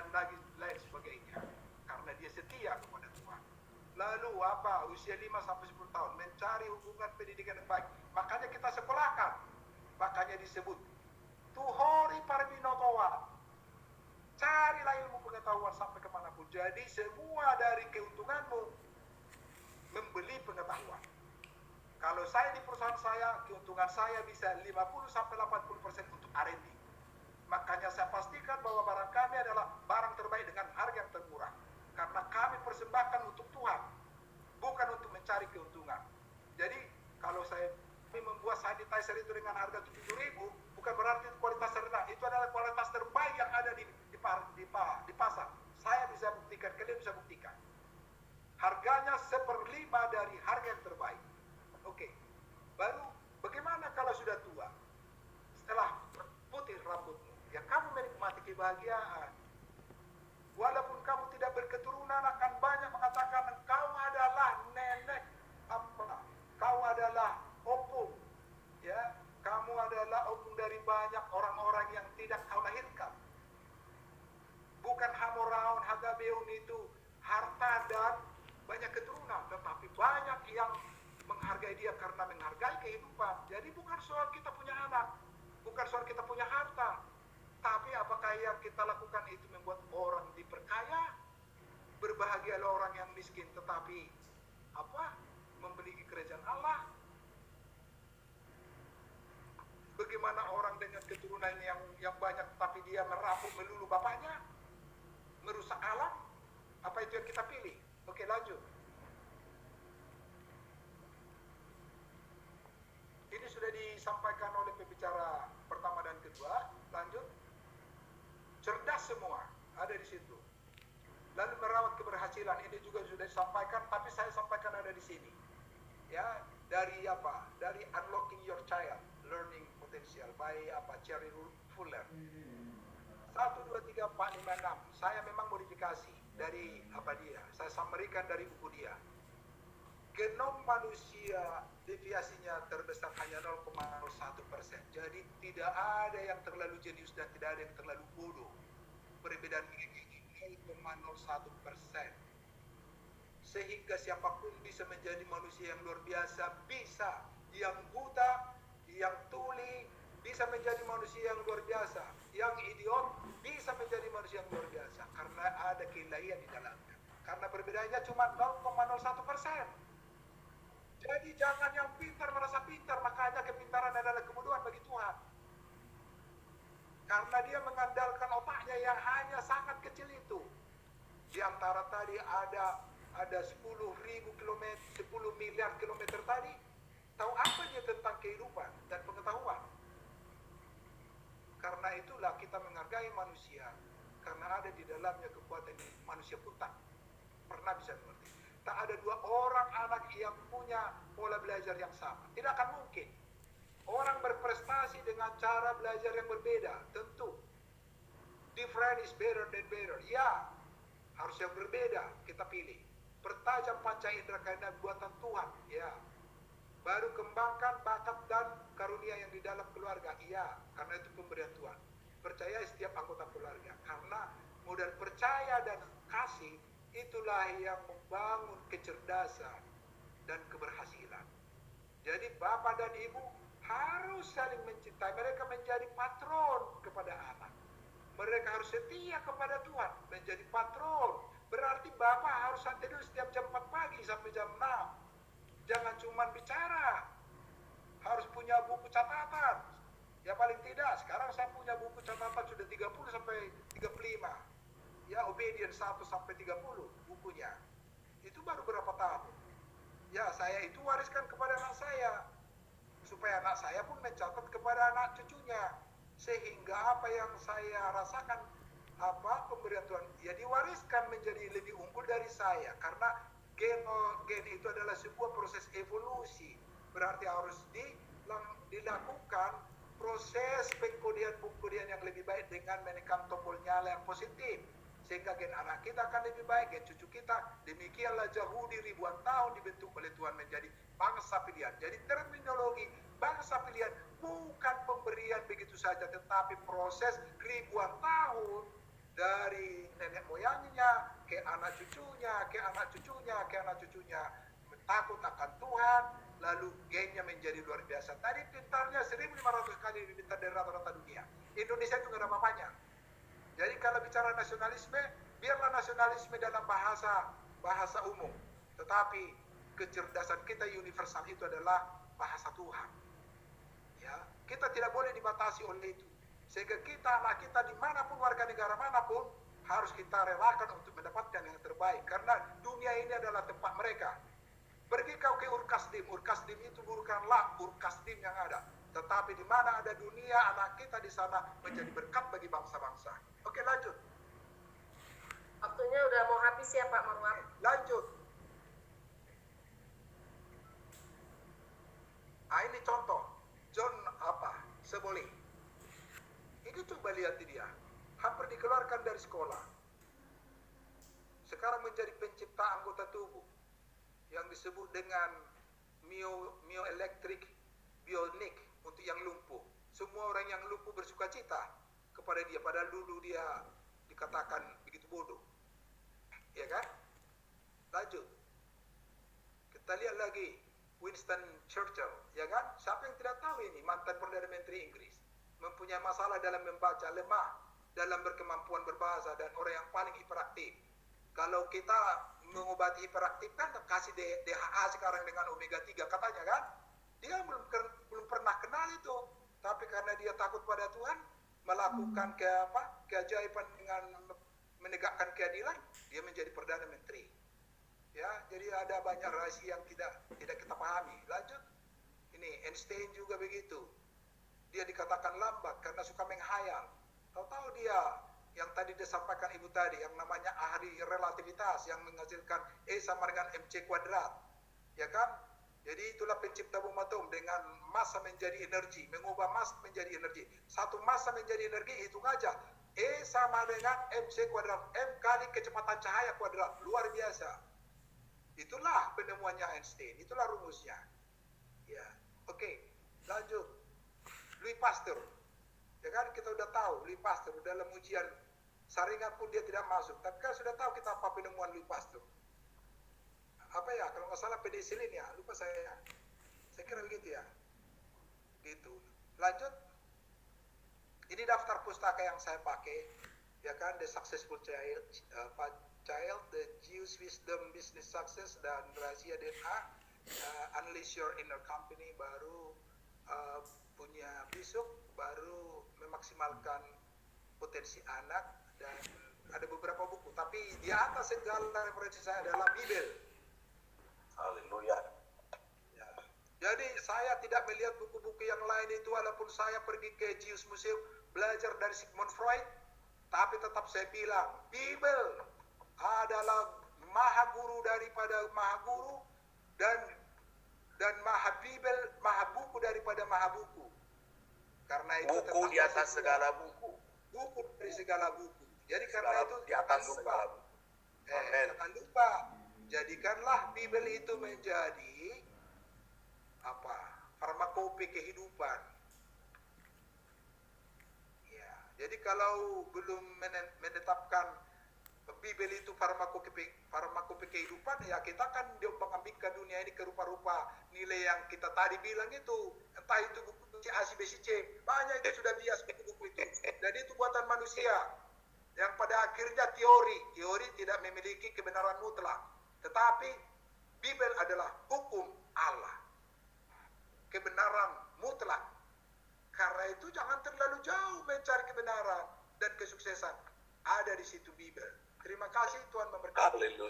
dan lain sebagainya. Karena dia setia kepada Tuhan. Lalu apa? Usia 5-10 tahun mencari hubungan pendidikan yang baik. Makanya kita sekolahkan. Makanya disebut tuhori parbinotoa. Carilah ilmu pengetahuan sampai kemanapun. Jadi semua dari keuntunganmu membeli pengetahuan. Kalau saya di perusahaan saya, keuntungan saya bisa 50-80% untuk R&D. Makanya saya pastikan bahwa barang kami adalah barang terbaik dengan harga yang termurah. Karena kami persembahkan untuk Tuhan, bukan untuk mencari keuntungan. Jadi kalau saya membuat sanitizer itu dengan harga 7.000, bukan berarti kualitas rendah. Itu adalah kualitas terbaik yang ada di pasar. Saya bisa buktikan, kalian bisa buktikan. Harganya 1/5 dari harga yang terbaik. Oke. Baru bagaimana kalau sudah tua? Setelah putih rambutmu, ya kamu menikmati kebahagiaan. Walaupun kamu tidak berketurunan, akan banyak mengatakan engkau adalah nenek apa? Kau adalah opung. Ya, kamu adalah opung dari banyak orang-orang yang tidak kau lahirkan. Bukan Hamoraon, Hagabeon itu harta dan banyak keturunan, tetapi banyak yang menghargai dia karena menghargai kehidupan. Jadi bukan soal kita punya anak, bukan soal kita punya harta, tapi apakah yang kita lakukan itu membuat orang diperkaya? Berbahagialah orang yang miskin tetapi membeli kerajaan Allah. Bagaimana orang dengan keturunan yang banyak tapi dia merampok melulu bapaknya, merusak alam? Apa itu yang kita pilih? Oke, lanjut. Ini sudah disampaikan oleh pembicara pertama dan kedua. Lanjut. Cerdas semua ada di situ. Lalu merawat keberhasilan, ini juga sudah disampaikan, tapi saya sampaikan ada di sini. Ya, dari apa? Dari Unlocking Your Child Learning Potential by Cherry Fuller. 1, 2, 3, 4, 5, 6. Saya memang modifikasi dari dia. Saya summary-kan dari buku dia. Genom manusia deviasinya terbesar hanya 0,01%. Jadi tidak ada yang terlalu jenius dan tidak ada yang terlalu bodoh. Perbedaan mereka ini 0,01%. Sehingga siapapun bisa menjadi manusia yang luar biasa. Bisa. Yang buta, yang tuli, bisa menjadi manusia yang luar biasa. Yang idiot bisa menjadi manusia yang luar biasa. Karena ada keilahian di dalamnya. Karena perbedaannya cuma 0,01%. Jadi jangan yang pintar merasa pintar, makanya kepintaran adalah kebodohan bagi Tuhan. Karena dia mengandalkan otaknya yang hanya sangat kecil itu. Di antara tadi ada 10.000 kilometer, 10 miliar kilometer tadi, tahu apa dia tentang kehidupan dan pengetahuan. Karena itulah kita menghargai manusia, karena ada di dalamnya kekuatan manusia pun tak pernah bisa mengerti. Tak ada dua orang anak yang punya pola belajar yang sama. Tidak akan mungkin. Orang berprestasi dengan cara belajar yang berbeda. Tentu. Different is better than better. Ya, harus yang berbeda kita pilih. Pertajam panca indera karena buatan Tuhan. Ya. Baru kembangkan bakat dan karunia yang di dalam keluarga. Iya, karena itu pemberian Tuhan. Percaya setiap anggota keluarga. Karena modal percaya dan kasih itulah yang membangun kecerdasan dan keberhasilan. Jadi bapak dan ibu harus saling mencintai. Mereka menjadi patron kepada anak. Mereka harus setia kepada Tuhan, menjadi patron. Berarti bapak harus santai dulu setiap jam 4 pagi sampai jam 6. Jangan cuma bicara. Harus punya buku catatan. Ya paling tidak, sekarang saya punya buku catatan sudah 30 sampai 35. Ya, Obedience 1 sampai 30 bukunya. Itu baru berapa tahun. Ya, saya itu wariskan kepada anak saya. Supaya anak saya pun mencatat kepada anak cucunya. Sehingga apa yang saya rasakan, pemberian Tuhan, ya diwariskan menjadi lebih unggul dari saya. Karena gen itu adalah sebuah proses evolusi. Berarti harus dilakukan proses pengkodian yang lebih baik dengan menekan tombol nyala yang positif. Sehingga gen anak kita akan lebih baik, gen cucu kita. Demikianlah Yahudi ribuan tahun dibentuk oleh Tuhan menjadi bangsa pilihan. Jadi terminologi bangsa pilihan bukan pemberian begitu saja, tetapi proses ribuan tahun dari nenek moyangnya, ke anak cucunya, ke anak cucunya, ke anak cucunya, takut akan Tuhan, lalu gennya menjadi luar biasa. Tadi pintarnya 1.500 kali lebih pintar dari rata-rata dunia. Indonesia juga ada mamanya. Jadi kalau bicara nasionalisme, biarlah nasionalisme dalam bahasa umum. Tetapi kecerdasan kita universal itu adalah bahasa Tuhan. Ya, kita tidak boleh dibatasi oleh itu. Sehingga kita, anak kita dimanapun, warga negara manapun, harus kita relakan untuk mendapatkan yang terbaik. Karena dunia ini adalah tempat mereka. Pergi kau ke Urkasdim. Urkasdim itu bukanlah Urkasdim yang ada. Tetapi di mana ada dunia, anak kita di sana menjadi berkat bagi bangsa-bangsa. Oke, lanjut. Waktunya udah mau habis ya Pak Marwah. Lanjut. Ah, ini contoh. John Seboli. Ini coba lihat dia. Hampir dikeluarkan dari sekolah. Sekarang menjadi pencipta anggota tubuh yang disebut dengan myoelectric bionic untuk yang lumpuh. Semua orang yang lumpuh bersuka cita kepada dia, padahal dulu dia dikatakan begitu bodoh. Ya kan? Lanjut. Kita lihat lagi Winston Churchill, ya kan? Siapa yang tidak tahu ini, mantan Perdana Menteri Inggris, mempunyai masalah dalam membaca, lemah dalam berkemampuan berbahasa, dan orang yang paling hiperaktif. Kalau kita mengobati hiperaktif kan kasih DHA sekarang dengan omega 3 katanya kan, dia belum pernah kenal itu, tapi karena dia takut pada Tuhan, melakukan keajaiban dengan menegakkan keadilan, dia menjadi Perdana Menteri. Ya, jadi ada banyak rahasia yang tidak kita pahami. Lanjut. Ini Einstein juga begitu. Dia dikatakan lambat karena suka menghayal. Tahu-tahu dia yang tadi disampaikan Ibu tadi, yang namanya ahli relativitas, yang menghasilkan E sama dengan MC kuadrat. Ya kan? Jadi itulah pencipta bom atom, dengan massa menjadi energi, mengubah massa menjadi energi. Satu massa menjadi energi, hitung aja. E sama dengan MC kuadrat, M kali kecepatan cahaya kuadrat. Luar biasa. Itulah penemuannya Einstein, itulah rumusnya. Ya, oke, lanjut. Louis Pasteur, ya kan, kita udah tahu Louis Pasteur dalam ujian saringan pun dia tidak masuk. Tapi kan sudah tahu kita apa penemuan Louis Pasteur. Apa ya, kalau nggak salah penicillin ya, lupa saya. Saya kira begitu ya. Gitu. Lanjut. Ini daftar pustaka yang saya pakai, ya kan, The Successful Child, The Jewish Wisdom Business Success, dan Rahasia DNA, Unleash Your Inner Company, baru punya besok, baru memaksimalkan potensi anak, dan ada beberapa buku. Tapi di atas segala referensi saya adalah Bibel. Haleluya. Ya. Jadi saya tidak melihat buku-buku yang lain itu, walaupun saya pergi ke Jewish Museum belajar dari Sigmund Freud, tapi tetap saya bilang Bibel adalah maha guru daripada maha guru, dan maha Bibel, maha buku daripada maha buku. Karena itu buku di atas segala buku. Buku dari segala buku. Jadi segala, karena itu di atas segala buku. Jangan lupa, jadikanlah Bibel itu menjadi farmakope kehidupan. Ya, jadi kalau belum menetapkan Bibel itu farmakope kehidupan, ya kita kan diombang-ambingkan dunia ini ke rupa-rupa nilai yang kita tadi bilang itu. Entah itu buku C, A, B, C, banyak itu sudah bias buku-buku itu. Dan itu buatan manusia yang pada akhirnya teori tidak memiliki kebenaran mutlak. Tetapi Bibel adalah hukum Allah, kebenaran mutlak. Karena itu jangan terlalu jauh mencari kebenaran dan kesuksesan. Ada di situ Bibel. Terima kasih, Tuhan memberkati. Haleluya.